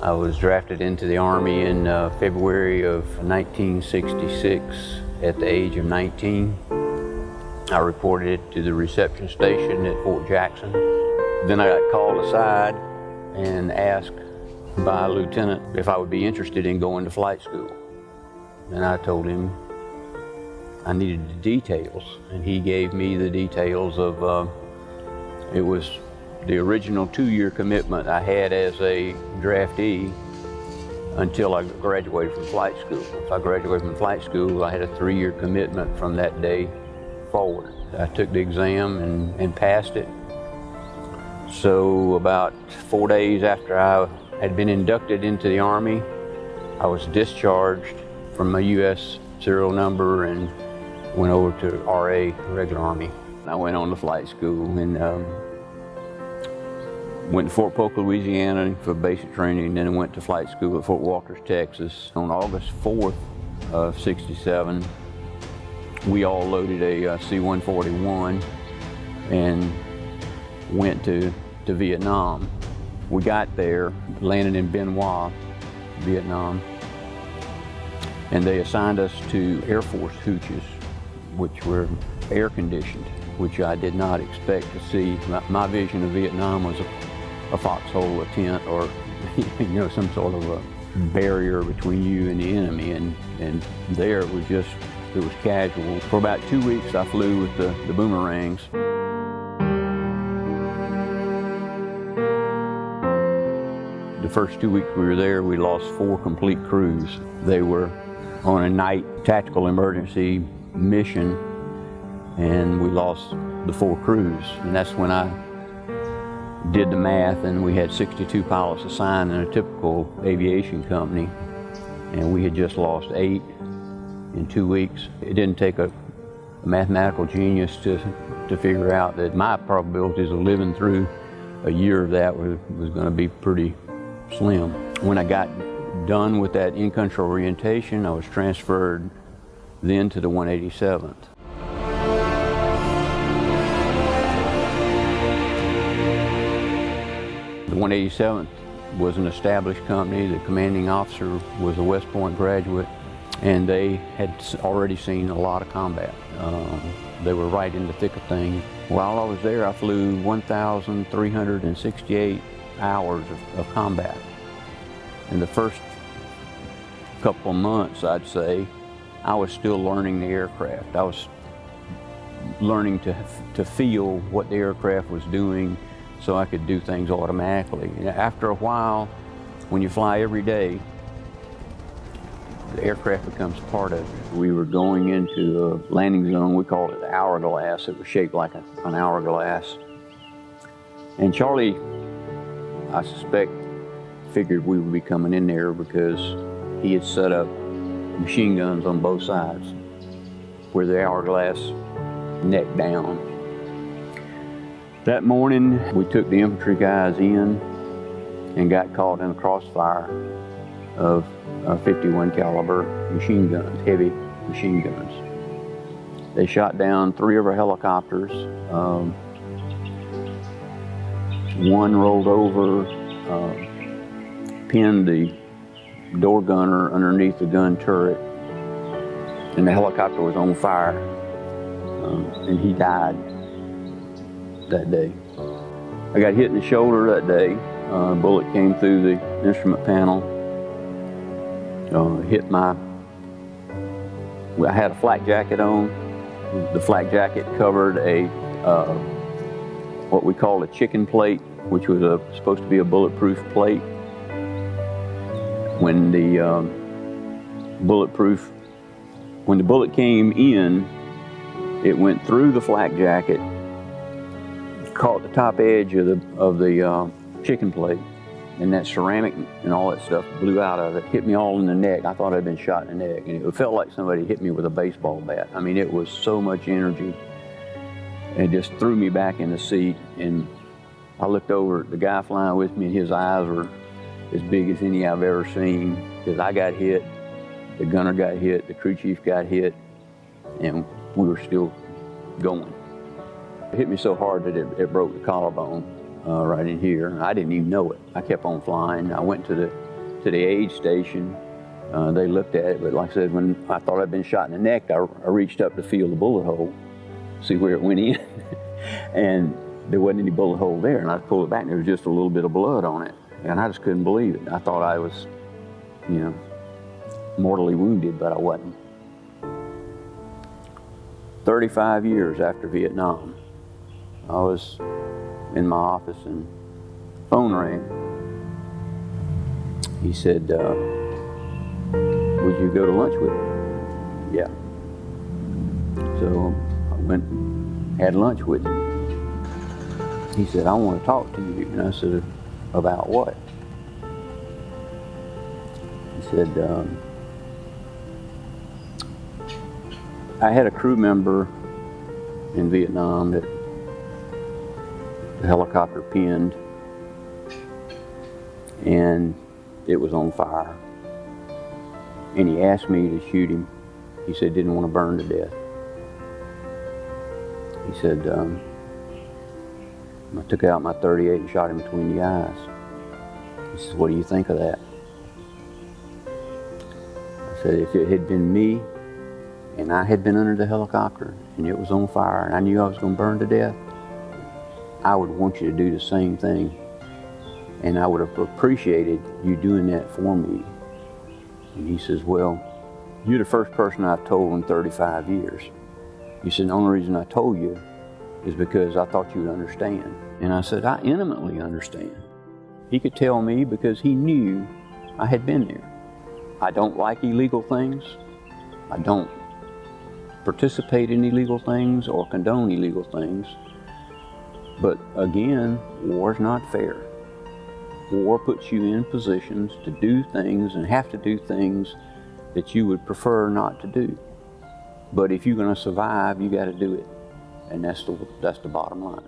I was drafted into the Army in February of 1966 at the age of 19. I reported to the reception station at Fort Jackson. Then I got called aside and asked by a lieutenant if I would be interested in going to flight school. And I told him I needed the details, and he gave me the details of, it was the original 2-year commitment I had as a draftee until I graduated from flight school. If I graduated from flight school, I had a 3-year commitment from that day forward. I took the exam and passed it. So about 4 days after I had been inducted into the Army, I was discharged from my U.S. serial number and went over to RA, regular Army. I went on to flight school and went to Fort Polk, Louisiana for basic training, then I went to flight school at Fort Walters, Texas. On August 4th of '67, we all loaded a C-141 and went to Vietnam. We got there, landed in Bien Hoa, Vietnam, and they assigned us to Air Force hooches, which were air conditioned, which I did not expect to see. My vision of Vietnam was a foxhole, a tent, or some sort of a barrier between you and the enemy, and there it was casual. For about 2 weeks I flew with the boomerangs. The first 2 weeks we were there, we lost 4 complete crews. They were on a night tactical emergency mission, and we lost the 4 crews. And that's when I did the math, and we had 62 pilots assigned in a typical aviation company, and we had just lost 8 in 2 weeks. It didn't take a mathematical genius to figure out that my probabilities of living through a year of that was going to be pretty slim. When I got done with that in-country orientation, I was transferred then to the 187th. The 187th was an established company. The commanding officer was a West Point graduate, and they had already seen a lot of combat. They were right in the thick of things. While I was there, I flew 1,368 hours of combat. In the first couple of months, I'd say, I was still learning the aircraft. I was learning to feel what the aircraft was doing so I could do things automatically. And after a while, when you fly every day, the aircraft becomes part of it. We were going into a landing zone, we called it the hourglass. It was shaped like an hourglass. And Charlie, I suspect, figured we would be coming in there because he had set up machine guns on both sides where the hourglass neck down. That morning, we took the infantry guys in and got caught in a crossfire of 51 caliber machine guns, heavy machine guns. They shot down 3 of our helicopters. One rolled over, pinned the door gunner underneath the gun turret, and the helicopter was on fire, and he died that day. I got hit in the shoulder that day. A bullet came through the instrument panel, hit I had a flak jacket on. The flak jacket covered what we call a chicken plate, which was supposed to be a bulletproof plate. When the bullet came in, it went through the flak jacket, caught the top edge of the chicken plate, and that ceramic and all that stuff blew out of it, hit me all in the neck. I thought I'd been shot in the neck, and it felt like somebody hit me with a baseball bat. I mean, it was so much energy. It just threw me back in the seat, and I looked over at the guy flying with me, and his eyes were as big as any I've ever seen, because I got hit, the gunner got hit, the crew chief got hit, and we were still going. It hit me so hard that it broke the collarbone right in here. I didn't even know it. I kept on flying. I went to the to the aid station. They looked at it, but like I said, when I thought I'd been shot in the neck, I reached up to feel the bullet hole, see where it went in, and there wasn't any bullet hole there. And I pulled it back, and there was just a little bit of blood on it, and I just couldn't believe it. I thought I was, mortally wounded, but I wasn't. 35 years after Vietnam, I was in my office and phone rang. He said, would you go to lunch with me? Yeah. So I went and had lunch with him. He said, I want to talk to you. And I said, about what? He said, I had a crew member in Vietnam that the helicopter pinned, and it was on fire. And he asked me to shoot him. He said didn't want to burn to death. He said, I took out my .38 and shot him between the eyes. He says, what do you think of that? I said, if it had been me and I had been under the helicopter and it was on fire and I knew I was going to burn to death, I would want you to do the same thing. And I would have appreciated you doing that for me. And he says, well, you're the first person I've told in 35 years. He said, the only reason I told you is because I thought you would understand. And I said, I intimately understand. He could tell me because he knew I had been there. I don't like illegal things. I don't participate in illegal things or condone illegal things. But again, war's not fair. War puts you in positions to do things and have to do things that you would prefer not to do. But if you're going to survive, you got to do it. And that's the bottom line.